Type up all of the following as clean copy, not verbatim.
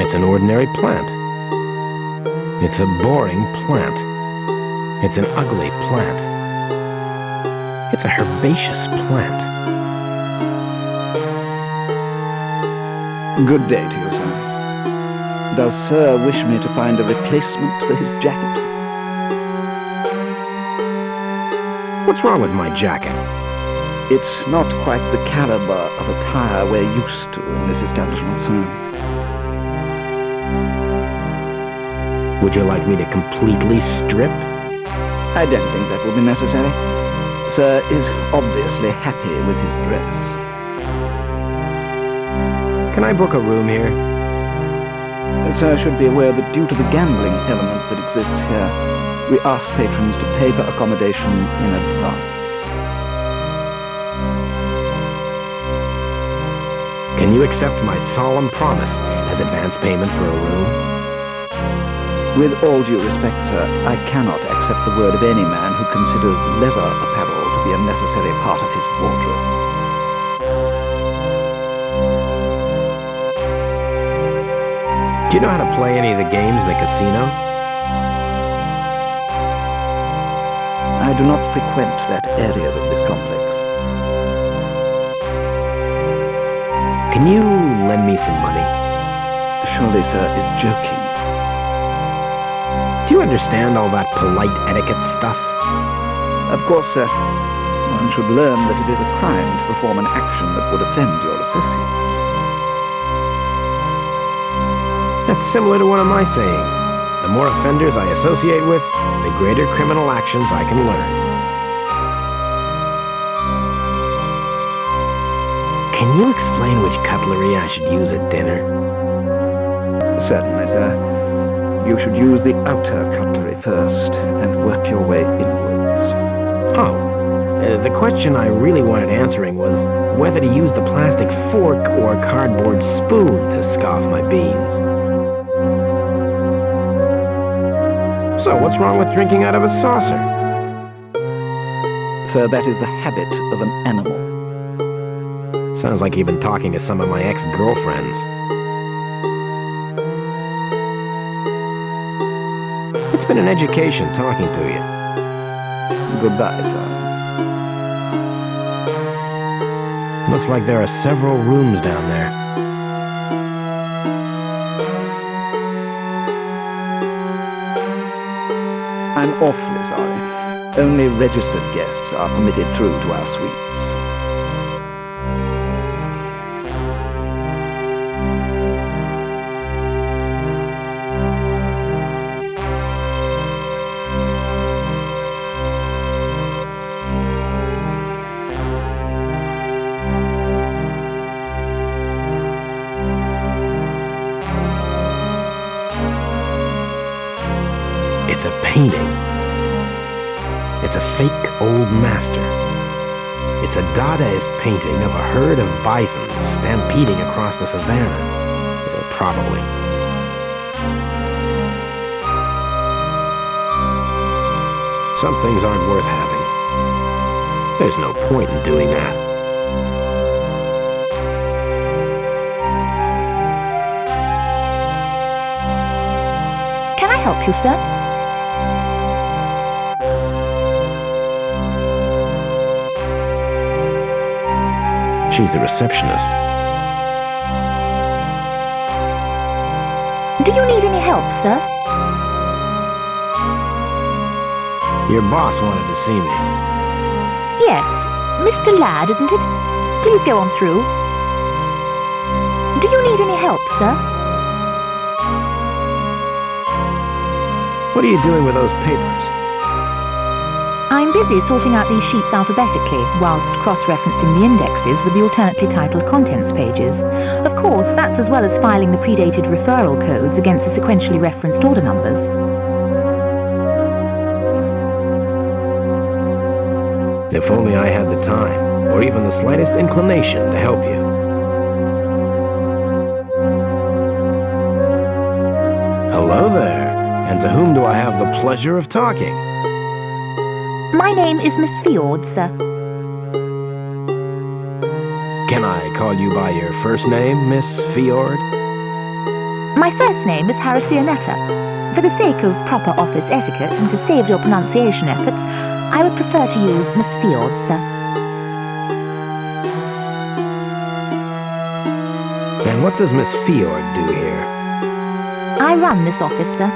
It's an ordinary plant. It's a boring plant. It's an ugly plant. It's a herbaceous plant. Good day to you, sir. Does Sir wish me to find a replacement for his jacket? What's wrong with my jacket? It's not quite the caliber of attire we're used to in this establishment, sir. Would you like me to completely strip? I don't think that will be necessary. Sir is obviously happy with his dress. Can I book a room here? Sir should be aware that due to the gambling element that exists here, we ask patrons to pay for accommodation in advance. Can you accept my solemn promise as advance payment for a room? With all due respect, sir, I cannot accept the word of any man who considers leather apparel to be a necessary part of his wardrobe. Do you know how to play any of the games in the casino? I do not frequent that area of this complex. Can you lend me some money? Surely, sir, is joking. Do you understand all that polite etiquette stuff? Of course, sir. One should learn that it is a crime to perform an action that would offend your associates. That's similar to one of my sayings. The more offenders I associate with, the greater criminal actions I can learn. Can you explain which cutlery I should use at dinner? Certainly, sir. You should use the outer cutlery first and work your way inwards. Oh, the question I really wanted answering was whether to use the plastic fork or cardboard spoon to scoff my beans. So what's wrong with drinking out of a saucer? Sir, that is the habit of an animal. Sounds like you've been talking to some of my ex-girlfriends. It's been an education talking to you. Goodbye, sir. Looks like there are several rooms down there. I'm awfully sorry. Only registered guests are permitted through to our suites. It's a painting. It's a fake old master. It's a Dadaist painting of a herd of bisons stampeding across the savannah. Probably. Some things aren't worth having. There's no point in doing that. Can I help you, sir? She's the receptionist. Do you need any help, sir? Your boss wanted to see me. Yes. Mr. Ladd, isn't it? Please go on through. Do you need any help, sir? What are you doing with those papers? I'm busy sorting out these sheets alphabetically, whilst cross-referencing the indexes with the alternately titled contents pages. Of course, that's as well as filing the predated referral codes against the sequentially referenced order numbers. If only I had the time, or even the slightest inclination to help you. Hello there, and to whom do I have the pleasure of talking? My name is Miss Fjord, sir. Can I call you by your first name, Miss Fjord? My first name is Harasionetta. For the sake of proper office etiquette and to save your pronunciation efforts, I would prefer to use Miss Fjord, sir. And what does Miss Fjord do here? I run this office, sir.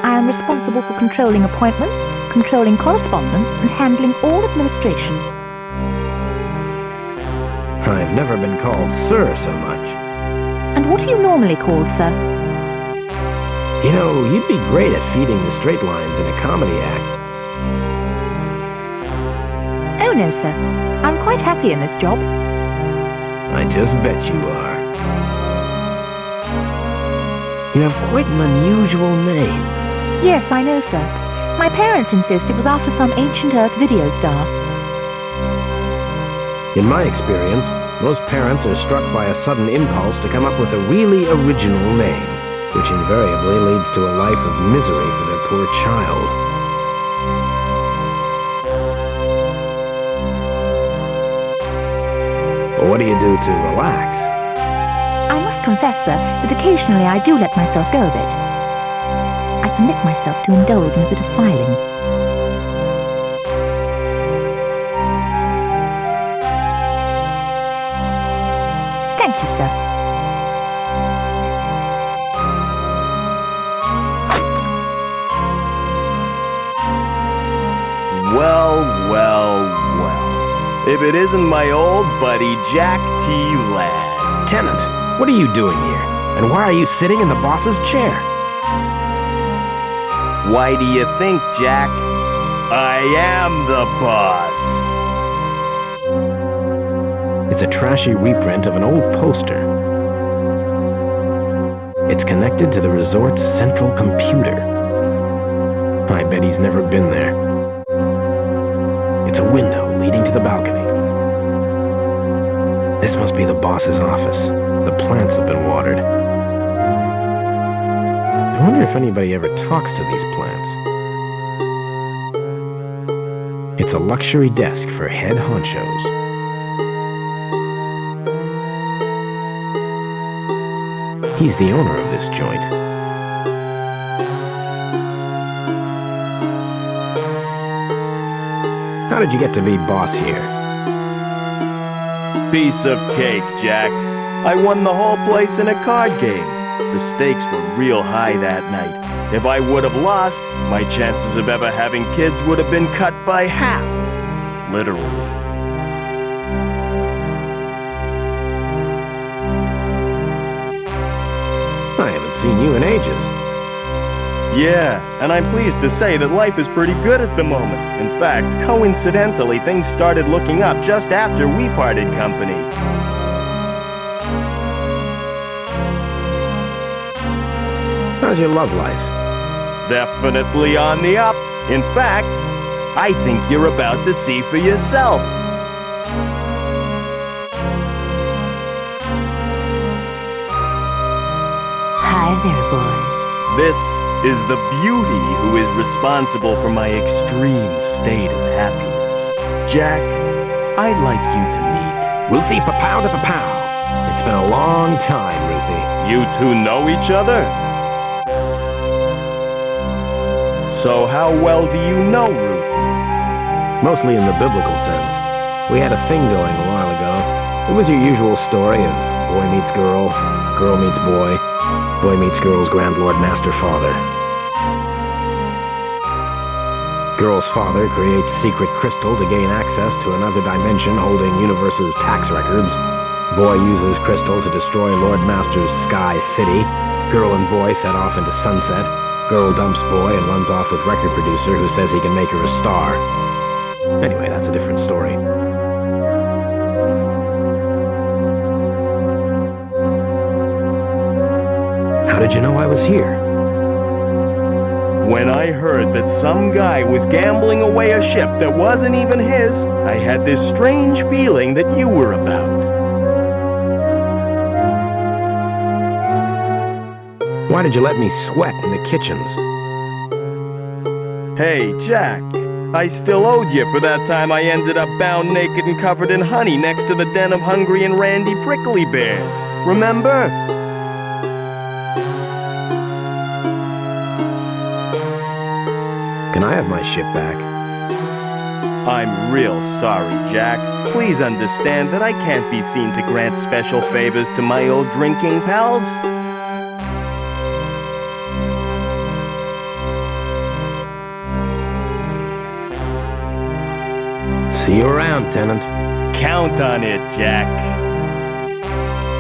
I am responsible for controlling appointments, controlling correspondence, and handling all administration. I've never been called sir so much. And what are you normally called, sir? You know, you'd be great at feeding the straight lines in a comedy act. Oh no, sir. I'm quite happy in this job. I just bet you are. You have quite an unusual name. Yes, I know, sir. My parents insist it was after some ancient Earth video star. In my experience, most parents are struck by a sudden impulse to come up with a really original name, which invariably leads to a life of misery for their poor child. Well, what do you do to relax? I must confess, sir, that occasionally I do let myself go a bit. I permit myself to indulge in a bit of filing. Thank you, sir. Well, well, well. If it isn't my old buddy Jack T. Ladd. Tenant, what are you doing here? And why are you sitting in the boss's chair? Why do you think, Jack? I am the boss. It's a trashy reprint of an old poster. It's connected to the resort's central computer. I bet he's never been there. It's a window leading to the balcony. This must be the boss's office. The plants have been watered. I wonder if anybody ever talks to these plants. It's a luxury desk for head honchos. He's the owner of this joint. How did you get to be boss here? Piece of cake, Jack. I won the whole place in a card game. The stakes were real high that night. If I would have lost, my chances of ever having kids would have been cut by half. Literally. I haven't seen you in ages. Yeah, and I'm pleased to say that life is pretty good at the moment. In fact, coincidentally, things started looking up just after we parted company. How's your love life? Definitely on the up. In fact, I think you're about to see for yourself. Hi there, boys. This is the beauty who is responsible for my extreme state of happiness. Jack, I'd like you to meet. Ruthie Papow to Papow. It's been a long time, Ruthie. You two know each other? So how well do you know Ruthie? Mostly in the biblical sense. We had a thing going a while ago. It was your usual story of boy meets girl, girl meets boy, boy meets girl's Grandlord Master Father. Girl's father creates secret crystal to gain access to another dimension holding universe's tax records. Boy uses crystal to destroy Lord Master's Sky City. Girl and boy set off into sunset. Girl dumps boy and runs off with record producer who says he can make her a star. Anyway, that's a different story. How did you know I was here? When I heard that some guy was gambling away a ship that wasn't even his, I had this strange feeling that you were about. Why did you let me sweat in the kitchens? Hey, Jack, I still owed you for that time I ended up bound naked and covered in honey next to the den of hungry and randy prickly bears. Remember? Can I have my ship back? I'm real sorry, Jack. Please understand that I can't be seen to grant special favors to my old drinking pals. See you around, Tenant. Count on it, Jack.